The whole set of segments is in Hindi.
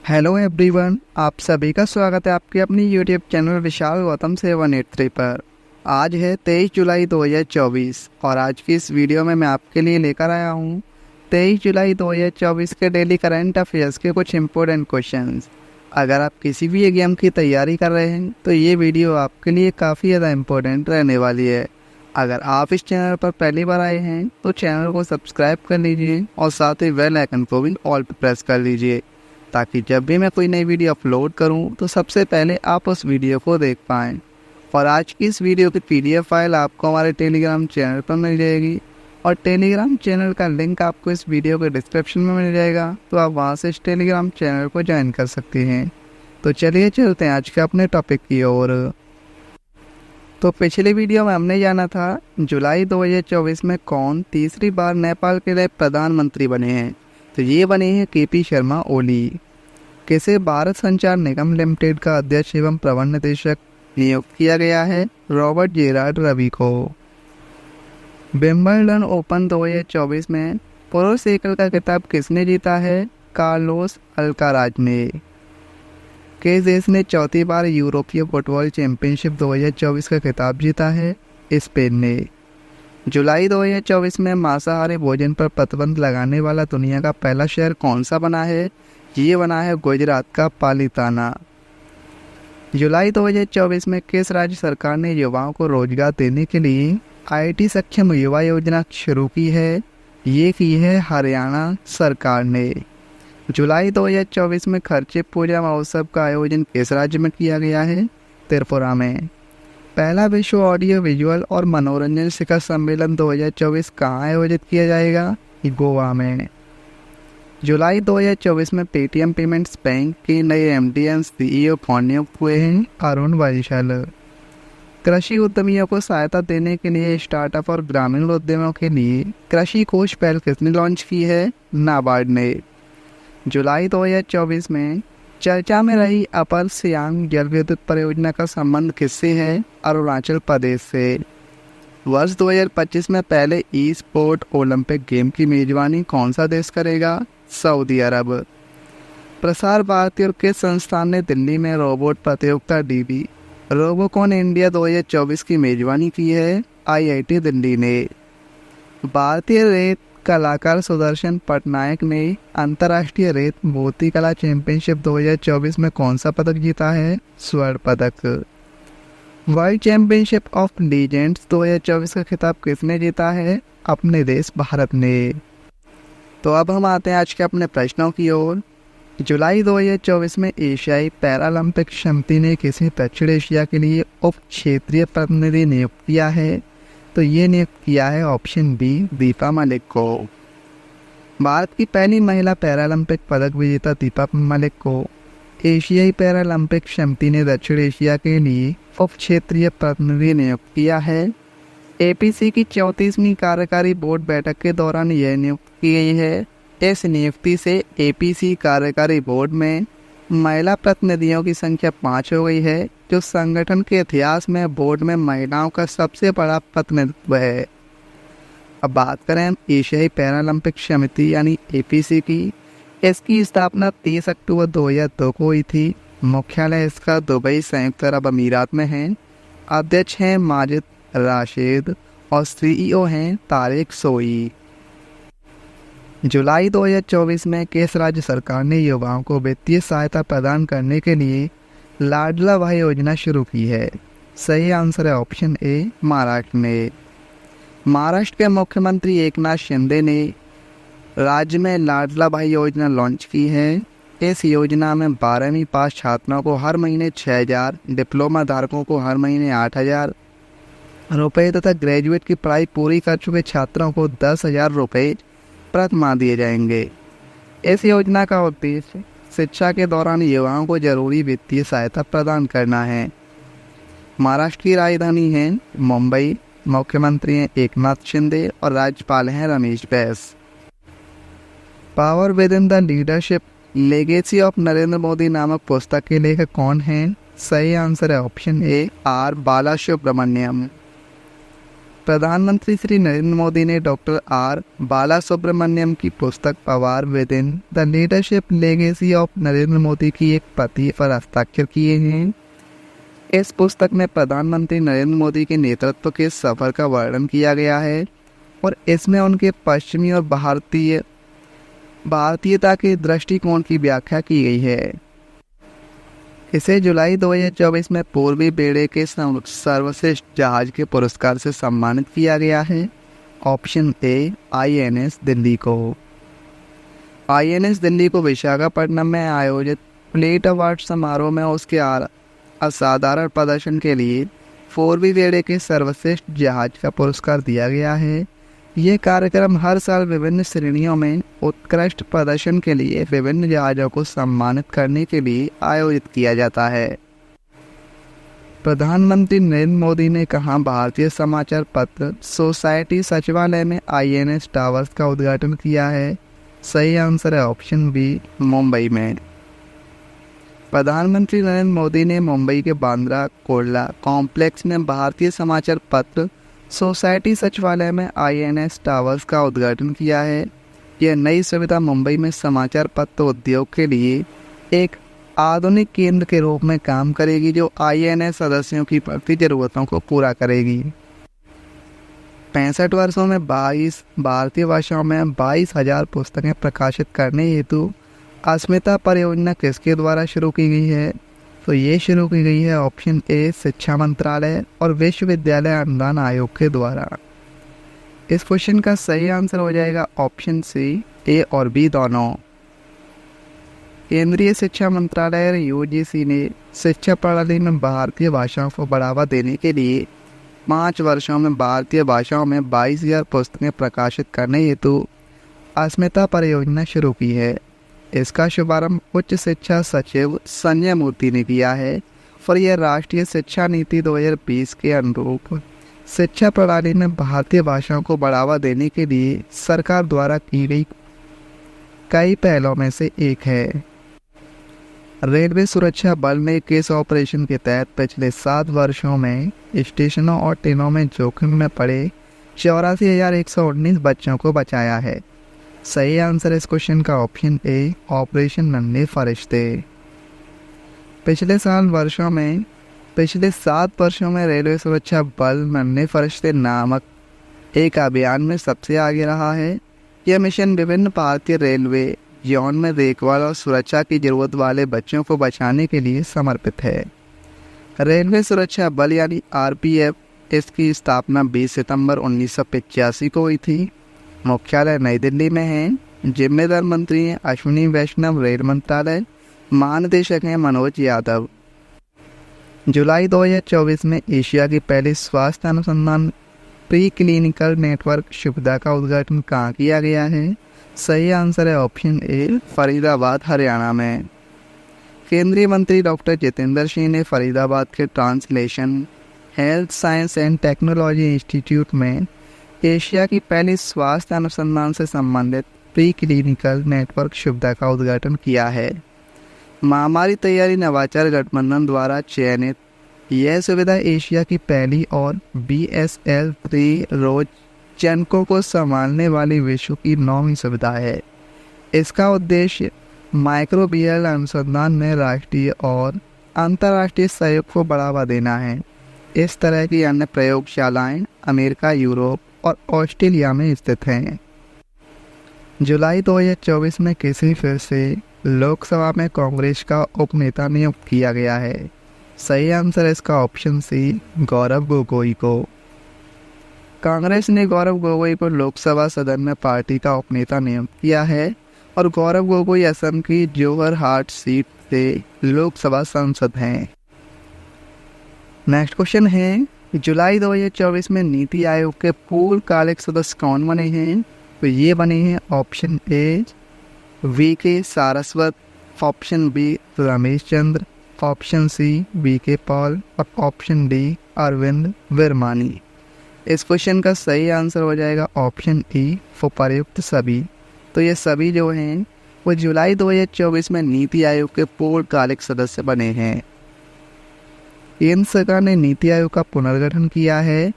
हेलो एवरीवन, आप सभी का स्वागत है आपके अपनी यूट्यूब चैनल विशाल गौतम 783 पर। आज है 23 जुलाई 2024 और आज की इस वीडियो में मैं आपके लिए लेकर आया हूँ 23 जुलाई 2024 के डेली करंट अफेयर्स के कुछ इम्पोर्टेंट क्वेश्चंस। अगर आप किसी भी एग्जाम की तैयारी कर रहे हैं तो ये वीडियो आपके लिए काफ़ी ज़्यादा इम्पोर्टेंट रहने वाली है। अगर आप इस चैनल पर पहली बार आए हैं तो चैनल को सब्सक्राइब कर लीजिए और साथ ही बेल आइकन को भी ऑल पर प्रेस कर लीजिए, ताकि जब भी मैं कोई नई वीडियो अपलोड करूं तो सबसे पहले आप उस वीडियो को देख पाएँ। और आज की इस वीडियो की PDF फाइल आपको हमारे टेलीग्राम चैनल पर मिल जाएगी और टेलीग्राम चैनल का लिंक आपको इस वीडियो के डिस्क्रिप्शन में मिल जाएगा, तो आप वहां से इस टेलीग्राम चैनल को ज्वाइन कर सकते हैं। तो चलिए चलते हैं आज के अपने टॉपिक की ओर। तो पिछली वीडियो में हमने जाना था जुलाई 2024 में कौन तीसरी बार नेपाल के लिए प्रधानमंत्री बने हैं। तो ये बने हैं KP शर्मा ओली। किसे भारत संचार निगम लिमिटेड का अध्यक्ष एवं प्रबंध निदेशक नियुक्त किया गया है? रॉबर्ट जेरार्ड रवि को। विंबलडन ओपन 2024 में पुरुष एकल का खिताब किसने जीता है? कार्लोस अल्काराज ने। किस देश ने चौथी बार यूरोपीय फुटबॉल चैंपियनशिप 2024 का खिताब जीता है? स्पेन ने। जुलाई 2024 में मांसाहारी भोजन पर प्रतिबंध लगाने वाला दुनिया का पहला शहर कौन सा बना है? ये बना है गुजरात का पालिताना। जुलाई 2024 में किस राज्य सरकार ने युवाओं को रोजगार देने के लिए IT सक्षम युवा योजना शुरू की है? ये की है हरियाणा सरकार ने। जुलाई 2024 में खर्चे पूजा महोत्सव का आयोजन किस राज्य में किया गया है? त्रिपुरा में। पहला विश्व ऑडियो विजुअल और मनोरंजन शिखर सम्मेलन 2024 कहाँ आयोजित किया जाएगा? गोवा में। जुलाई 2024 में पेटीएम पेमेंट्स बैंक के नए MD एंड CEO कौन नियुक्त हुए हैं? अरुण वैशाल। कृषि उद्यमियों को सहायता देने के लिए स्टार्टअप और ग्रामीण उद्यमों के लिए कृषि कोष पहल किसने लॉन्च की है? नाबार्ड ने। जुलाई 2024 में चर्चा में रही अपर सियांग जल विद्युत परियोजना का संबंध किससे है? अरुणाचल प्रदेश से। वर्ष 2025 में पहले E-स्पोर्ट ओलंपिक गेम की मेजबानी कौन सा देश करेगा? सऊदी अरब। प्रसार भारती और किस संस्थान ने दिल्ली में रोबोट प्रतियोगिता DB रोबोकॉन इंडिया 2024 की मेजबानी की है? IIT दिल्ली ने। भारतीय रेत कलाकार सुदर्शन पटनायक ने अंतर्राष्ट्रीय रेत मूर्ति कला चैंपियनशिप 2024 में कौन सा पदक जीता है? स्वर्ण पदक। वर्ल्ड चैंपियनशिप ऑफ लीजेंड्स 2024 का खिताब किसने जीता है? अपने देश भारत ने। तो अब हम आते हैं आज के अपने प्रश्नों की ओर। जुलाई 2024 में एशियाई पैरालंपिक समिति ने किसी दक्षिण एशिया के लिए उप क्षेत्रीय प्रतिनिधि नियुक्त किया है? तो ये नियुक्त किया है ऑप्शन B दीपा मलिक को। भारत की पहली महिला पैरालंपिक पदक विजेता दीपा मलिक को एशियाई पैरालंपिक समिति ने दक्षिण एशिया के लिए उप क्षेत्रीय प्रतिनिधि नियुक्त किया है। APC की 34वीं कार्यकारी बोर्ड बैठक के दौरान यह नियुक्त की गई है। इस नियुक्ति से APC कार्यकारी बोर्ड में महिला प्रतिनिधियों की संख्या 5 हो गई है, जो संगठन के इतिहास में बोर्ड में महिलाओं का सबसे बड़ा प्रतिनिधित्व है। अब बात करें एशियाई पैरालंपिक समिति यानी APC की। इसकी स्थापना 30 अक्टूबर 2002 को हुई थी। मुख्यालय इसका दुबई संयुक्त अरब अमीरात में है। अध्यक्ष हैं माजिद राशिद और CEO हैं तारिक सोई। जुलाई 2024 में किस राज्य सरकार ने युवाओं को वित्तीय सहायता प्रदान करने के लिए लाडला भाई योजना शुरू की है? सही आंसर है ऑप्शन A महाराष्ट्र ने। महाराष्ट्र के मुख्यमंत्री एकनाथ शिंदे ने राज्य में लाडला भाई योजना लॉन्च की है। इस योजना में 12वीं पास छात्रों को हर महीने 6,000, डिप्लोमा धारकों को हर महीने 8,000 रुपये तथा ग्रेजुएट की पढ़ाई पूरी कर चुके छात्रों को 10,000 रुपये प्रति माह दिए जाएंगे। इस योजना का उद्देश्य शिक्षा के दौरान युवाओं को जरूरी वित्तीय सहायता प्रदान करना है। महाराष्ट्र की राजधानी है मुंबई। मुख्यमंत्री हैं एकनाथ शिंदे और राज्यपाल हैं Ramesh Bais. Power within the leadership legacy of Narendra Modi नामक पुस्तक के लेखक कौन हैं? सही आंसर है ऑप्शन A R बालासुब्रमण्यम। प्रधानमंत्री श्री नरेंद्र मोदी ने डॉक्टर आर बालासुब्रमण्यम की पुस्तक power within the leadership legacy of Narendra Modi की एक प्रति पर हस्ताक्षर किए हैं। इस पुस्तक में प्रधानमंत्री नरेंद्र मोदी के नेतृत्व के सफर का वर्णन किया गया है और इसमें उनके पश्चिमी और भारतीयता के दृष्टिकोण की व्याख्या की गई है। इसे जुलाई 2024 में पूर्वी बेड़े के सर्वश्रेष्ठ जहाज के पुरस्कार से सम्मानित किया गया है। ऑप्शन ए INS दिल्ली को। INS दिल्ली को विशाखापट्टनम में आयोजित प्लेट अवार्ड समारोह में उसके असाधारण प्रदर्शन के लिए पूर्वी बेड़े के सर्वश्रेष्ठ जहाज का पुरस्कार दिया गया है। ये कार्यक्रम हर साल विभिन्न श्रेणियों में उत्कृष्ट प्रदर्शन के लिए विभिन्न जहाज़ों को सम्मानित करने के लिए आयोजित किया जाता है। प्रधानमंत्री नरेंद्र मोदी ने कहा भारतीय समाचार पत्र सोसाइटी सचिवालय में INS टावर्स का उद्घाटन किया है। सही आंसर है ऑप्शन बी मुंबई में। प्रधानमंत्री नरेंद्र मोदी ने मुंबई के बांद्रा कुर्ला कॉम्प्लेक्स में भारतीय समाचार पत्र सोसाइटी सचिवालय में INS टावर्स का उद्घाटन किया है। यह नई सुविधा मुंबई में समाचार पत्र उद्योग के लिए एक आधुनिक केंद्र के रूप में काम करेगी जो INS सदस्यों की बढ़ती जरूरतों को पूरा करेगी। 65 वर्षों में 22 भारतीय भाषाओं में 22,000 पुस्तकें प्रकाशित करने हेतु अस्मिता परियोजना किसके द्वारा शुरू की गई है? तो ये शुरू की गई है ऑप्शन ए शिक्षा मंत्रालय और विश्वविद्यालय अनुदान आयोग के द्वारा। इस क्वेश्चन का सही आंसर हो जाएगा ऑप्शन सी ए और बी दोनों। केंद्रीय शिक्षा मंत्रालय UGC ने शिक्षा प्रणाली में भारतीय भाषाओं को बढ़ावा देने के लिए 5 वर्षों में भारतीय भाषाओं में 22,000 पुस्तकें प्रकाशित करने हेतु अस्मिता परियोजना शुरू की है। इसका शुभारंभ उच्च शिक्षा सचिव संजय मूर्ति ने किया है और यह राष्ट्रीय शिक्षा नीति 2020 के अनुरूप शिक्षा प्रणाली में भारतीय भाषाओं को बढ़ावा देने के लिए सरकार द्वारा की गई कई पहलों में से एक है। रेलवे सुरक्षा बल ने किस ऑपरेशन के तहत पिछले 7 वर्षों में स्टेशनों और ट्रेनों में जोखिम में पड़े 84,119 बच्चों को बचाया है? सही आंसर इस क्वेश्चन का ऑप्शन ए ऑपरेशन नन्हे फरिश्ते। पिछले 7 वर्षों में रेलवे सुरक्षा बल नन्हे फरिश्ते नामक एक अभियान में सबसे आगे रहा है। यह मिशन विभिन्न भारतीय रेलवे यौन में देखभाल और सुरक्षा की जरूरत वाले बच्चों को बचाने के लिए समर्पित है। रेलवे सुरक्षा बल यानी RPF इसकी स्थापना 20 सितंबर 1985 को हुई थी। मुख्यालय नई दिल्ली में है। जिम्मेदार मंत्री हैं अश्विनी वैष्णव रेल मंत्रालय। महानिदेशक हैं मनोज यादव। जुलाई 2024 में एशिया की पहली स्वास्थ्य अनुसंधान प्री क्लिनिकल नेटवर्क सुविधा का उद्घाटन कहाँ किया गया है? सही आंसर है ऑप्शन ए फरीदाबाद हरियाणा में। केंद्रीय मंत्री डॉक्टर जितेंद्र सिंह ने फरीदाबाद के translation health science and technology institute में एशिया की पहली स्वास्थ्य अनुसंधान से संबंधित प्री क्लिनिकल नेटवर्क सुविधा का उद्घाटन किया है। महामारी तैयारी नवाचार गठबंधन द्वारा चयनित यह सुविधा एशिया की पहली और BSL-3 रोगजनकों को संभालने वाली विश्व की 9वीं सुविधा है। इसका उद्देश्य माइक्रोबियल अनुसंधान में राष्ट्रीय और अंतर्राष्ट्रीय सहयोग को बढ़ावा देना है। इस तरह की अन्य प्रयोगशालाएं अमेरिका, यूरोप और ऑस्ट्रेलिया में स्थित हैं। जुलाई 2024 में किसी फिर से लोकसभा में कांग्रेस का उपनेता नियुक्त किया गया है? सही आंसर है इसका ऑप्शन सी गौरव गोगोई को। कांग्रेस ने गौरव गोगोई को लोकसभा सदन में पार्टी का उपनेता नियुक्त किया है और गौरव गोगोई असम की जोरहाट सीट से लोकसभा सांसद हैं। नेक्स्ट क्वेश्चन है जुलाई 2024 में नीति आयोग के पूर्णकालिक सदस्य कौन बने हैं? तो ये बने हैं option A VK Saraswat, option B Ramesh Chandra, option C VK Paul और ऑप्शन डी अरविंद विरमानी। इस क्वेश्चन का सही आंसर हो जाएगा ऑप्शन ई उपर्युक्त सभी। तो ये सभी जो हैं वो जुलाई 2024 में नीति आयोग के पूर्णकालिक सदस्य बने हैं। केंद्र सरकार ने नीति आयोग का पुनर्गठन किया है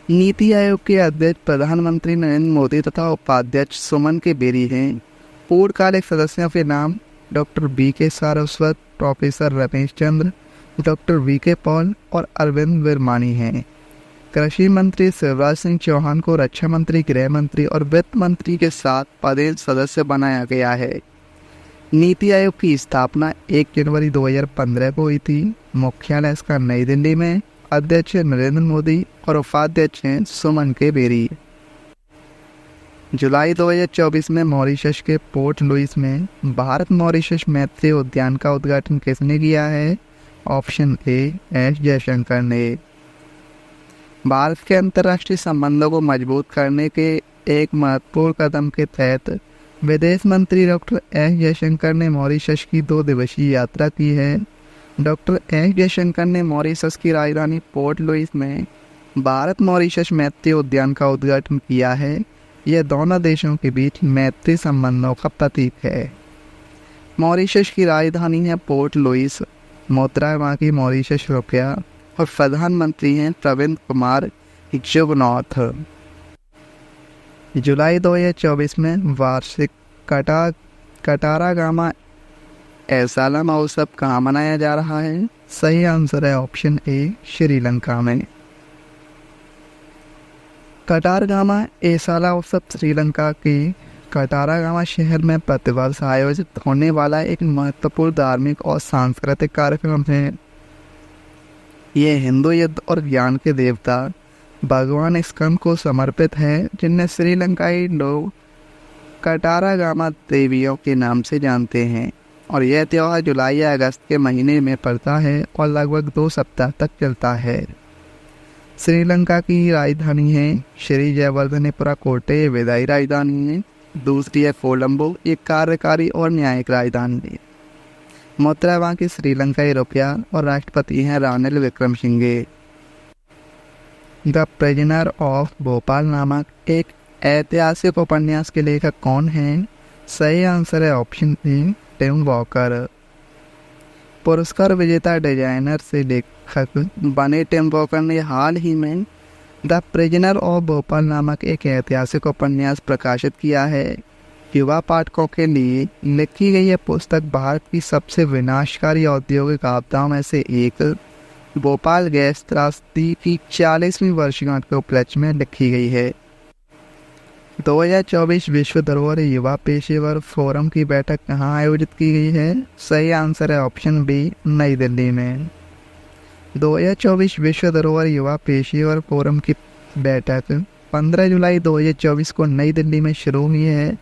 नीति आयोग के अध्यक्ष प्रधानमंत्री नरेंद्र मोदी तथा उपाध्यक्ष सुमन के बेरी हैं। पूर्णकालिक सदस्यों के नाम डॉक्टर बी के Saraswat, professor Ramesh Chandra, doctor V के पॉल और अरविंद विरमानी हैं। कृषि मंत्री शिवराज सिंह चौहान को रक्षा मंत्री, गृह मंत्री और वित्त मंत्री के साथ पदेन सदस्य बनाया गया है। नीति आयोग की स्थापना 1 जनवरी 2015 को हुई थी। मुख्यालय इसका नई दिल्ली में। अध्यक्ष नरेंद्र मोदी और उपाध्यक्ष हैं सुमन के बेरी। जुलाई 2024 में मॉरिशस के पोर्ट लुइस में भारत मॉरिशस मैत्री उद्यान का उद्घाटन किसने किया है? ऑप्शन ए, एस जयशंकर ने। भारत के अंतर्राष्ट्रीय संबंधों को मजबूत करने के एक महत्वपूर्ण कदम के तहत विदेश मंत्री डॉक्टर एस जयशंकर ने मॉरिशस की 2 दिवसीय यात्रा की है। डॉक्टर एस जयशंकर ने मॉरिशस की राजधानी पोर्ट लुइस में भारत मॉरिशस मैत्री उद्यान का उद्घाटन किया है। यह दोनों देशों के बीच मैत्री संबंधों का प्रतीक है। मॉरिशस की राजधानी है पोर्ट लुइस। मुद्रा वहाँ की मॉरिशस रुपया और प्रधानमंत्री हैं प्रविंद कुमार जुगनॉथ। जुलाई 2024 में वार्षिक कटारागामा एसाला महोत्सव कहाँ मनाया जा रहा है? सही आंसर है ऑप्शन ए, श्रीलंका में। कटारगामा एसाला उत्सव श्रीलंका के कटारागामा शहर में प्रतिवर्ष आयोजित होने वाला एक महत्वपूर्ण धार्मिक और सांस्कृतिक कार्यक्रम है। यह हिंदू युद्ध और ज्ञान के देवता भगवान स्कंद को समर्पित है, जिन्हें श्रीलंकाई लोग कटारागामा देवियों के नाम से जानते हैं। और यह त्यौहार जुलाई या अगस्त के महीने में पड़ता है और लगभग 2 सप्ताह तक चलता है। श्रीलंका की राजधानी है श्री जयवर्धनेपुरा कोटे, विदाई राजधानी है। दूसरी है कोलंबो, एक कार्यकारी और न्यायिक राजधानी है। मुद्रा वहाँ की श्रीलंकाई रुपया और राष्ट्रपति हैं Ranil Wickremesinghe. The prisoner of Bhopal नामक एक ऐतिहासिक उपन्यास के लेखक कौन हैं? सही आंसर है ऑप्शन ए, टिम वॉकर। पुरस्कार विजेता डिजाइनर से लेखक बने टिम वॉकर ने हाल ही में द प्रिजनर ऑफ भोपाल नामक एक ऐतिहासिक उपन्यास प्रकाशित किया है। युवा पाठकों के लिए लिखी गई यह पुस्तक भारत की सबसे विनाशकारी औद्योगिक आपदाओं में से एक भोपाल गैस त्रासदी की 40वीं वर्षगांठ के उपलक्ष्य में लिखी गई है। 2024 विश्व धरोहर युवा पेशेवर फोरम की बैठक कहाँ आयोजित की गई है? सही आंसर है ऑप्शन बी, नई दिल्ली में। 2024 विश्व धरोहर युवा पेशेवर फोरम की बैठक 15 जुलाई 2024 को नई दिल्ली में शुरू हुई है।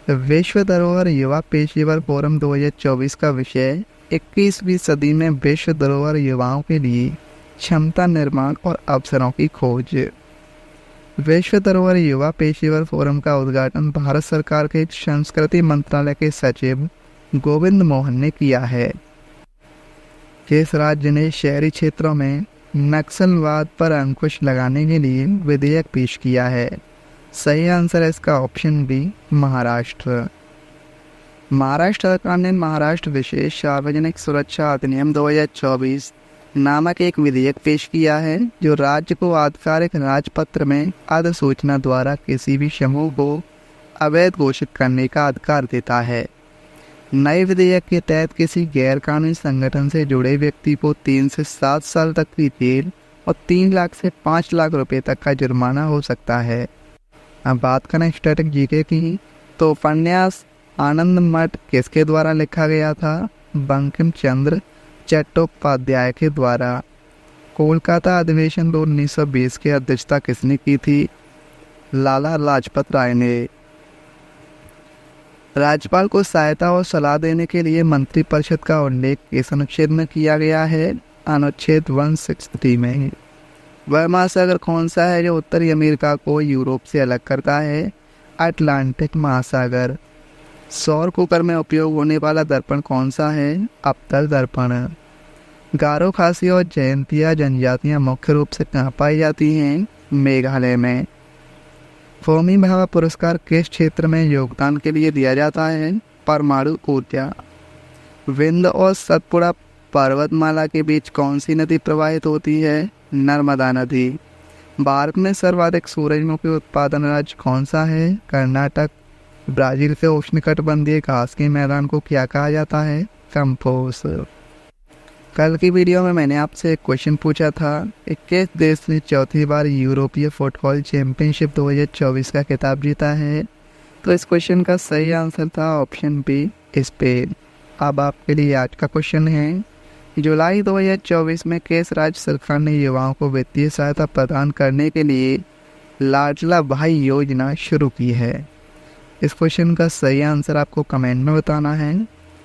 विश्व धरोहर युवा पेशेवर फोरम 2024 का विषय 21वीं सदी में विश्व धरोहर युवाओं के लिए क्षमता निर्माण और अवसरों की खोज। विश्व धरोहर युवा पेशेवर फोरम का उद्घाटन भारत सरकार के संस्कृति मंत्रालय के सचिव गोविंद मोहन ने किया है। किस राज्य ने शहरी क्षेत्रों में नक्सलवाद पर अंकुश लगाने के लिए विधेयक पेश किया है? सही आंसर है इसका ऑप्शन बी, महाराष्ट्र। महाराष्ट्र सरकार ने महाराष्ट्र विशेष सार्वजनिक सुरक्षा अधिनियम 2024 नामक एक विधेयक पेश किया है, जो राज्य को आधिकारिक राजपत्र में अधिसूचना द्वारा किसी भी समूह को अवैध घोषित करने का अधिकार देता है। नए विधेयक के तहत किसी गैर कानूनी संगठन से जुड़े व्यक्ति को 3 से 7 साल तक की जेल और 3 लाख से 5 लाख रुपए तक का जुर्माना हो सकता है। अब बात करें स्टैटिक जीके की, तो उपन्यास आनंद मठ किसके द्वारा लिखा गया था? बंकिम चंद्र चट्टोपाध्याय के द्वारा। कोलकाता अधिवेशन 1920 की अध्यक्षता किसने की थी? लाला लाजपत राय ने। राज्यपाल को सहायता और सलाह देने के लिए मंत्रिपरिषद का उल्लेख किस अनुच्छेद में किया गया है? अनुच्छेद 163 में। वह महासागर कौन सा है जो उत्तरी अमेरिका को यूरोप से अलग करता है? अटलांटिक महासागर। सौर कुकर में उपयोग होने वाला दर्पण कौन सा है? अवतल दर्पण। गारो, खासी और जयंतिया जनजातियां मुख्य रूप से कहाँ पाई जाती हैं? मेघालय में। होमी भाभा पुरस्कार किस क्षेत्र में योगदान के लिए दिया जाता है? परमाणु ऊर्जा। विंध्य और सतपुड़ा पर्वतमाला के बीच कौन सी नदी प्रवाहित होती है? नर्मदा नदी। भारत में सर्वाधिक सूरजमुखी उत्पादन राज्य कौन सा है? कर्नाटक। ब्राजील के उष्णकटिबंधीय घास के मैदान को क्या कहा जाता है? कैंपोस। कल की वीडियो में मैंने आपसे एक क्वेश्चन पूछा था कि किस देश ने चौथी बार यूरोपीय फुटबॉल चैंपियनशिप 2024 का खिताब जीता है? तो इस क्वेश्चन का सही आंसर था ऑप्शन बी, स्पेन। अब आपके लिए आज का क्वेश्चन है, जुलाई 2024 में किस राज्य सरकार ने युवाओं को वित्तीय सहायता प्रदान करने के लिए लाडला भाई योजना शुरू की है? इस क्वेश्चन का सही आंसर आपको कमेंट में बताना है।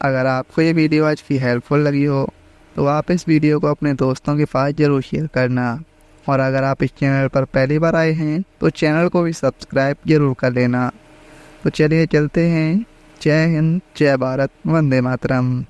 अगर आपको ये वीडियो आज की हेल्पफुल लगी हो तो आप इस वीडियो को अपने दोस्तों के पास ज़रूर शेयर करना, और अगर आप इस चैनल पर पहली बार आए हैं तो चैनल को भी सब्सक्राइब जरूर कर लेना। तो चलिए चलते हैं। जय हिंद, जय भारत, वंदे मातरम।